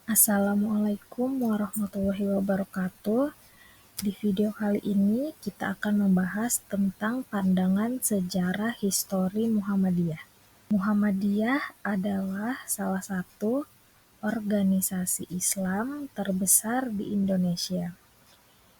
Assalamualaikum warahmatullahi wabarakatuh. Di video kali ini kita akan membahas tentang pandangan sejarah histori Muhammadiyah. Muhammadiyah adalah salah satu organisasi Islam terbesar di Indonesia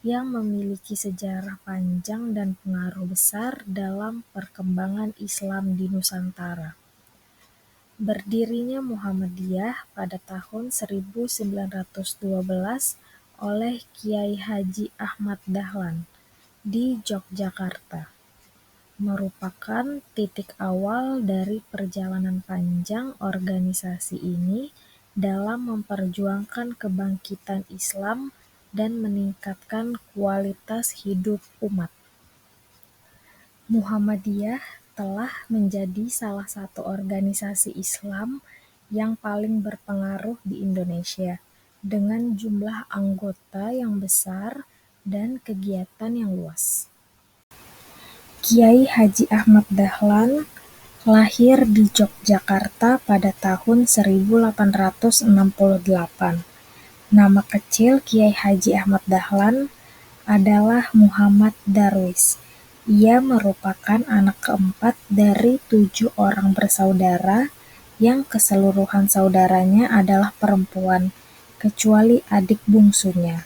yang memiliki sejarah panjang dan pengaruh besar dalam perkembangan Islam di Nusantara. Berdirinya Muhammadiyah pada tahun 1912 oleh Kiai Haji Ahmad Dahlan di Yogyakarta, merupakan titik awal dari perjalanan panjang organisasi ini dalam memperjuangkan kebangkitan Islam dan meningkatkan kualitas hidup umat. Muhammadiyah telah menjadi salah satu organisasi Islam yang paling berpengaruh di Indonesia, dengan jumlah anggota yang besar dan kegiatan yang luas. Kiai Haji Ahmad Dahlan lahir di Yogyakarta pada tahun 1868. Nama kecil Kiai Haji Ahmad Dahlan adalah Muhammad Darwis. Ia merupakan anak keempat dari 7 orang bersaudara yang keseluruhan saudaranya adalah perempuan, kecuali adik bungsunya.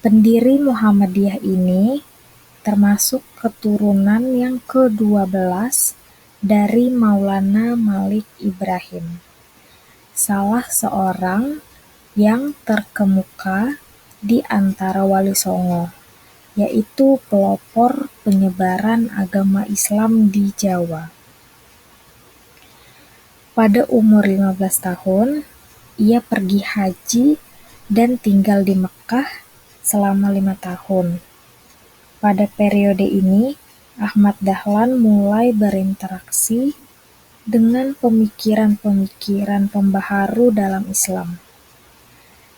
Pendiri Muhammadiyah ini termasuk keturunan yang ke-12 dari Maulana Malik Ibrahim, salah seorang yang terkemuka di antara Wali Songo, yaitu pelopor penyebaran agama Islam di Jawa. Pada umur 15 tahun, ia pergi haji dan tinggal di Mekkah selama 5 tahun. Pada periode ini, Ahmad Dahlan mulai berinteraksi dengan pemikiran-pemikiran pembaharu dalam Islam,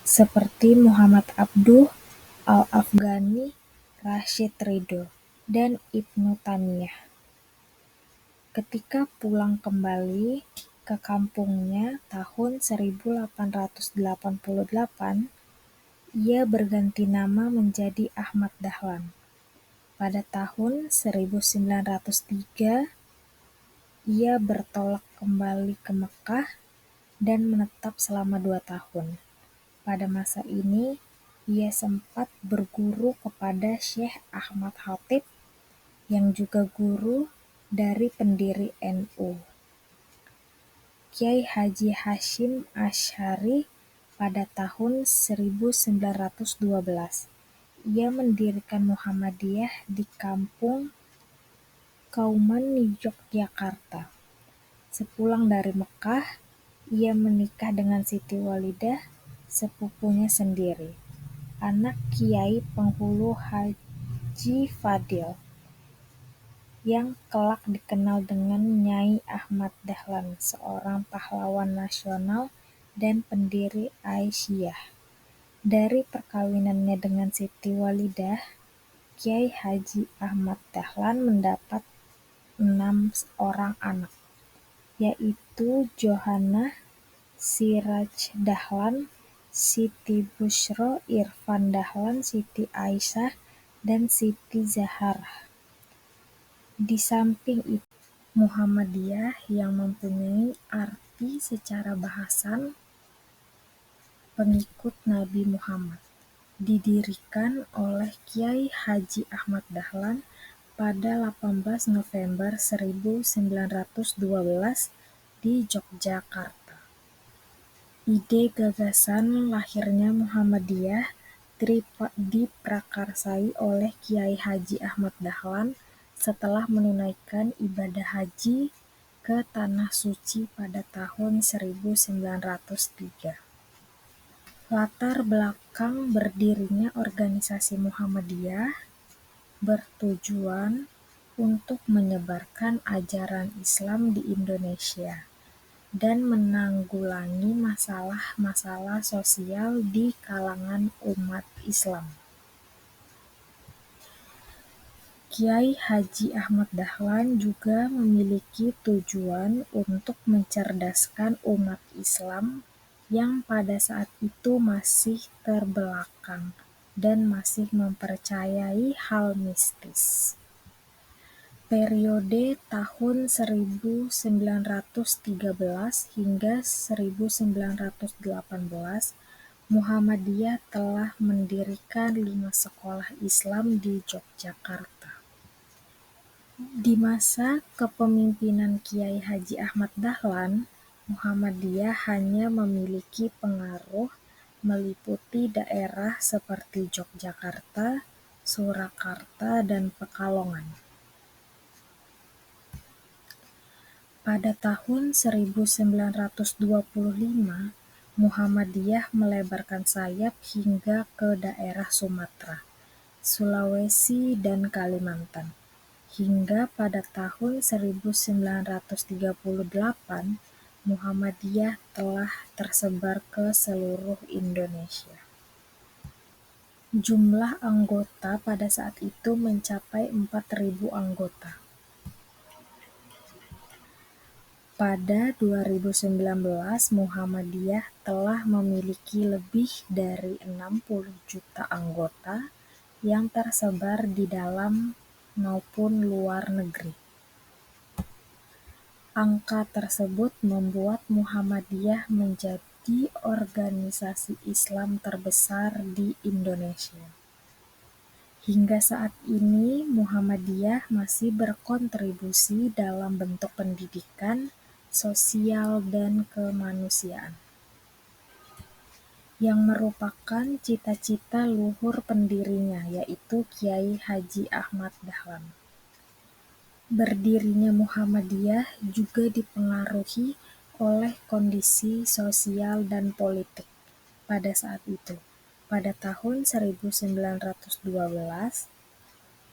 seperti Muhammad Abduh Al-Afghani, Rashid Ridho, dan Ibnu Taimiyah. Ketika pulang kembali ke kampungnya tahun 1888, ia berganti nama menjadi Ahmad Dahlan. Pada tahun 1903, ia bertolak kembali ke Mekkah dan menetap selama 2 tahun. Pada masa ini, ia sempat berguru kepada Syekh Ahmad Khatib, yang juga guru dari pendiri NU, Kiai Haji Hasyim Asy'ari. Pada tahun 1912, ia mendirikan Muhammadiyah di Kampung Kauman, Yogyakarta. Sepulang dari Mekkah, ia menikah dengan Siti Walidah, sepupunya sendiri, anak Kiai Penghulu Haji Fadil, yang kelak dikenal dengan Nyai Ahmad Dahlan, seorang pahlawan nasional dan pendiri Aisyah. Dari perkawinannya dengan Siti Walidah, Kiai Haji Ahmad Dahlan mendapat 6 orang anak, yaitu Johanah, Siraj Dahlan, Siti Busyro, Irfan Dahlan, Siti Aisyah, dan Siti Zahrah. Di samping itu, Muhammadiyah yang mempunyai arti secara bahasan pengikut Nabi Muhammad, didirikan oleh Kiai Haji Ahmad Dahlan pada 18 November 1912 di Yogyakarta. Ide gagasan lahirnya Muhammadiyah diprakarsai oleh Kiai Haji Ahmad Dahlan setelah menunaikan ibadah haji ke Tanah Suci pada tahun 1903. Latar belakang berdirinya organisasi Muhammadiyah bertujuan untuk menyebarkan ajaran Islam di Indonesia dan menanggulangi masalah-masalah sosial di kalangan umat Islam. Kiai Haji Ahmad Dahlan juga memiliki tujuan untuk mencerdaskan umat Islam yang pada saat itu masih terbelakang dan masih mempercayai hal mistis. Periode tahun 1913 hingga 1918, Muhammadiyah telah mendirikan 5 sekolah Islam di Yogyakarta. Di masa kepemimpinan Kiai Haji Ahmad Dahlan, Muhammadiyah hanya memiliki pengaruh meliputi daerah seperti Yogyakarta, Surakarta, dan Pekalongan. Pada tahun 1925, Muhammadiyah melebarkan sayap hingga ke daerah Sumatera, Sulawesi, dan Kalimantan. Hingga pada tahun 1938, Muhammadiyah telah tersebar ke seluruh Indonesia. Jumlah anggota pada saat itu mencapai 4.000 anggota. Pada 2019, Muhammadiyah telah memiliki lebih dari 60 juta anggota yang tersebar di dalam maupun luar negeri. Angka tersebut membuat Muhammadiyah menjadi organisasi Islam terbesar di Indonesia. Hingga saat ini, Muhammadiyah masih berkontribusi dalam bentuk pendidikan, sosial, dan kemanusiaan, yang merupakan cita-cita luhur pendirinya, yaitu Kiai Haji Ahmad Dahlan. Berdirinya Muhammadiyah juga dipengaruhi oleh kondisi sosial dan politik pada saat itu. Pada tahun 1912,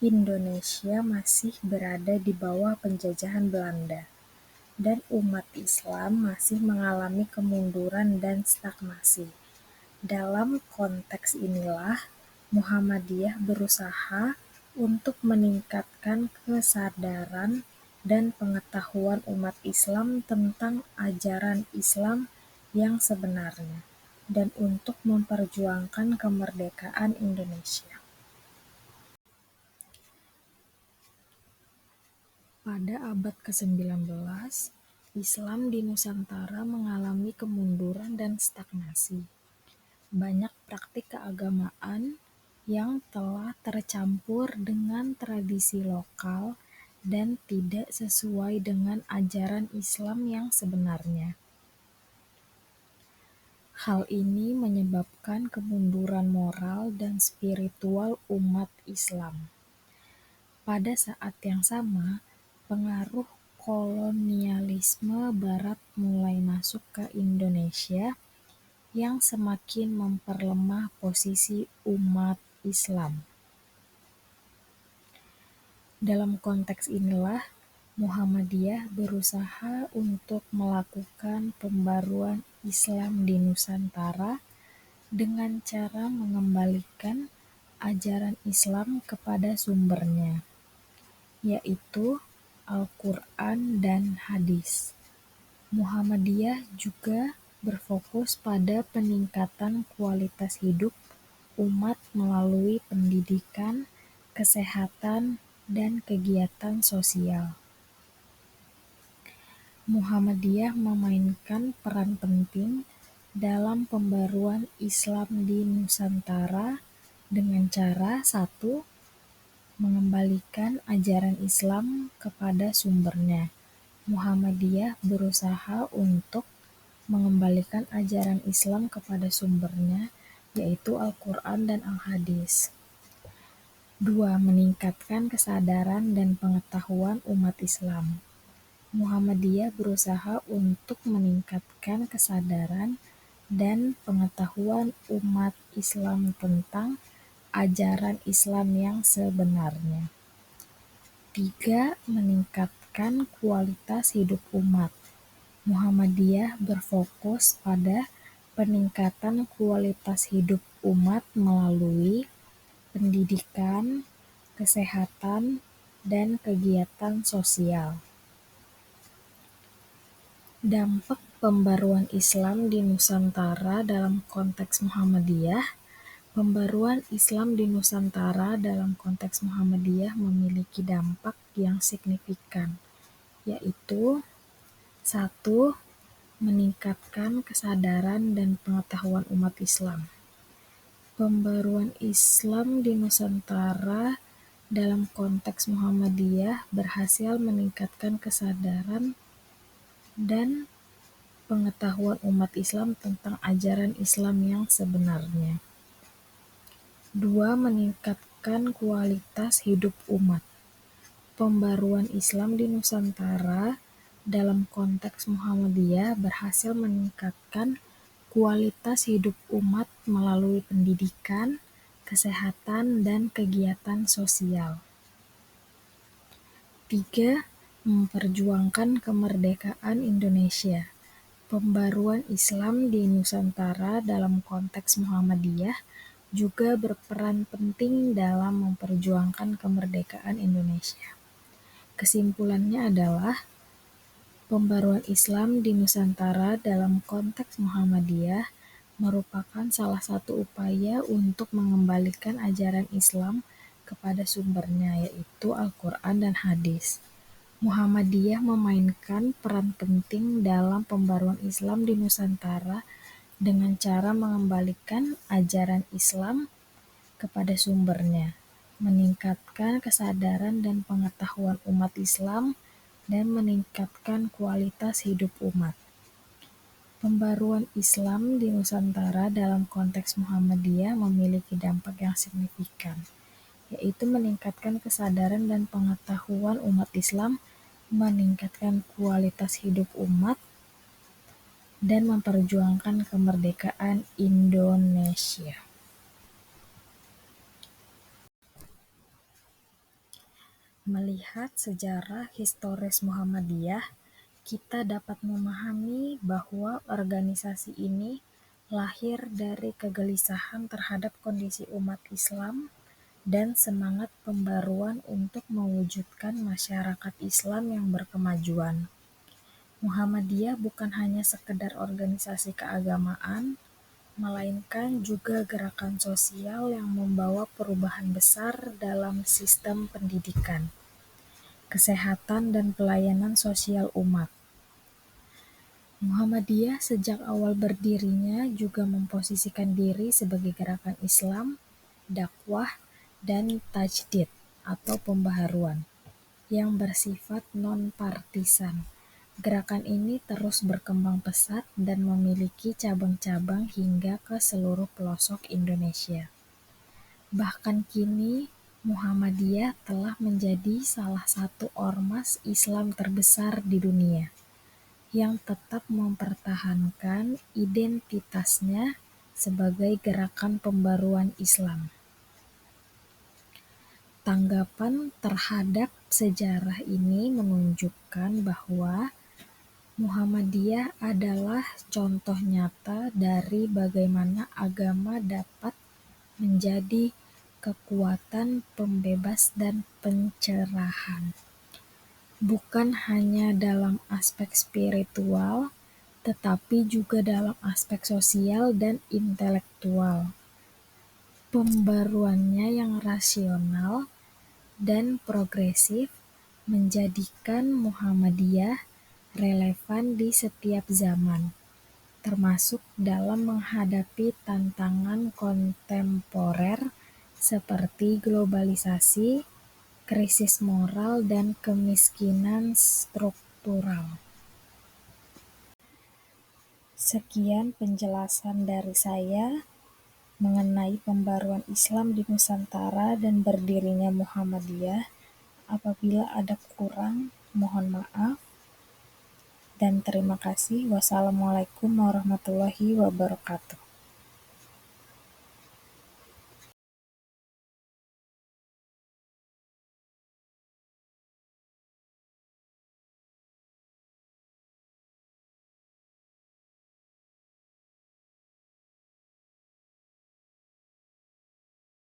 Indonesia masih berada di bawah penjajahan Belanda, dan umat Islam masih mengalami kemunduran dan stagnasi. Dalam konteks inilah, Muhammadiyah berusaha untuk meningkatkan kesadaran dan pengetahuan umat Islam tentang ajaran Islam yang sebenarnya, dan untuk memperjuangkan kemerdekaan Indonesia. Pada abad ke-19, Islam di Nusantara mengalami kemunduran dan stagnasi. Banyak praktik keagamaan yang telah tercampur dengan tradisi lokal dan tidak sesuai dengan ajaran Islam yang sebenarnya. Hal ini menyebabkan kemunduran moral dan spiritual umat Islam. Pada saat yang sama, pengaruh kolonialisme Barat mulai masuk ke Indonesia yang semakin memperlemah posisi umat Islam. Dalam konteks inilah, Muhammadiyah berusaha untuk melakukan pembaruan Islam di Nusantara dengan cara mengembalikan ajaran Islam kepada sumbernya, yaitu Al-Quran dan hadis. Muhammadiyah juga berfokus pada peningkatan kualitas hidup umat melalui pendidikan, kesehatan, dan kegiatan sosial. Muhammadiyah memainkan peran penting dalam pembaruan Islam di Nusantara dengan cara 1. Mengembalikan ajaran Islam kepada sumbernya. Muhammadiyah berusaha untuk mengembalikan ajaran Islam kepada sumbernya, yaitu Al-Quran dan Al-Hadis. 2. Meningkatkan kesadaran dan pengetahuan umat Islam. Muhammadiyah berusaha untuk meningkatkan kesadaran dan pengetahuan umat Islam tentang ajaran Islam yang sebenarnya. 3. Meningkatkan kualitas hidup umat. Muhammadiyah berfokus pada peningkatan kualitas hidup umat melalui pendidikan, kesehatan, dan kegiatan sosial. Dampak pembaruan Islam di Nusantara dalam konteks Muhammadiyah. Pembaruan Islam di Nusantara dalam konteks Muhammadiyah memiliki dampak yang signifikan, yaitu: 1. Meningkatkan kesadaran dan pengetahuan umat Islam. Pembaruan Islam di Nusantara dalam konteks Muhammadiyah berhasil meningkatkan kesadaran dan pengetahuan umat Islam tentang ajaran Islam yang sebenarnya. 2. Meningkatkan kualitas hidup umat. Pembaruan Islam di Nusantara dalam konteks Muhammadiyah berhasil meningkatkan kualitas hidup umat melalui pendidikan, kesehatan, dan kegiatan sosial. 3. Memperjuangkan kemerdekaan Indonesia. Pembaruan Islam di Nusantara dalam konteks Muhammadiyah juga berperan penting dalam memperjuangkan kemerdekaan Indonesia. Kesimpulannya adalah, pembaruan Islam di Nusantara dalam konteks Muhammadiyah merupakan salah satu upaya untuk mengembalikan ajaran Islam kepada sumbernya, yaitu Al-Quran dan Hadis. Muhammadiyah memainkan peran penting dalam pembaruan Islam di Nusantara dengan cara mengembalikan ajaran Islam kepada sumbernya, meningkatkan kesadaran dan pengetahuan umat Islam, dan meningkatkan kualitas hidup umat. Pembaruan Islam di Nusantara dalam konteks Muhammadiyah memiliki dampak yang signifikan, yaitu meningkatkan kesadaran dan pengetahuan umat Islam, meningkatkan kualitas hidup umat, dan memperjuangkan kemerdekaan Indonesia. Melihat sejarah historis Muhammadiyah, kita dapat memahami bahwa organisasi ini lahir dari kegelisahan terhadap kondisi umat Islam dan semangat pembaruan untuk mewujudkan masyarakat Islam yang berkemajuan. Muhammadiyah bukan hanya sekedar organisasi keagamaan, melainkan juga gerakan sosial yang membawa perubahan besar dalam sistem pendidikan, kesehatan, dan pelayanan sosial umat. Muhammadiyah sejak awal berdirinya juga memposisikan diri sebagai gerakan Islam, dakwah, dan tajdid atau pembaharuan yang bersifat non-partisan. Gerakan ini terus berkembang pesat dan memiliki cabang-cabang hingga ke seluruh pelosok Indonesia. Bahkan kini, Muhammadiyah telah menjadi salah satu ormas Islam terbesar di dunia, yang tetap mempertahankan identitasnya sebagai gerakan pembaruan Islam. Tanggapan terhadap sejarah ini menunjukkan bahwa Muhammadiyah adalah contoh nyata dari bagaimana agama dapat menjadi kekuatan pembebas dan pencerahan, bukan hanya dalam aspek spiritual, tetapi juga dalam aspek sosial dan intelektual. Pembaruannya yang rasional dan progresif menjadikan Muhammadiyah relevan di setiap zaman, termasuk dalam menghadapi tantangan kontemporer seperti globalisasi, krisis moral, dan kemiskinan struktural. Sekian penjelasan dari saya mengenai pembaruan Islam di Nusantara dan berdirinya Muhammadiyah. Apabila ada kurang, mohon maaf, dan terima kasih. Wassalamualaikum warahmatullahi wabarakatuh.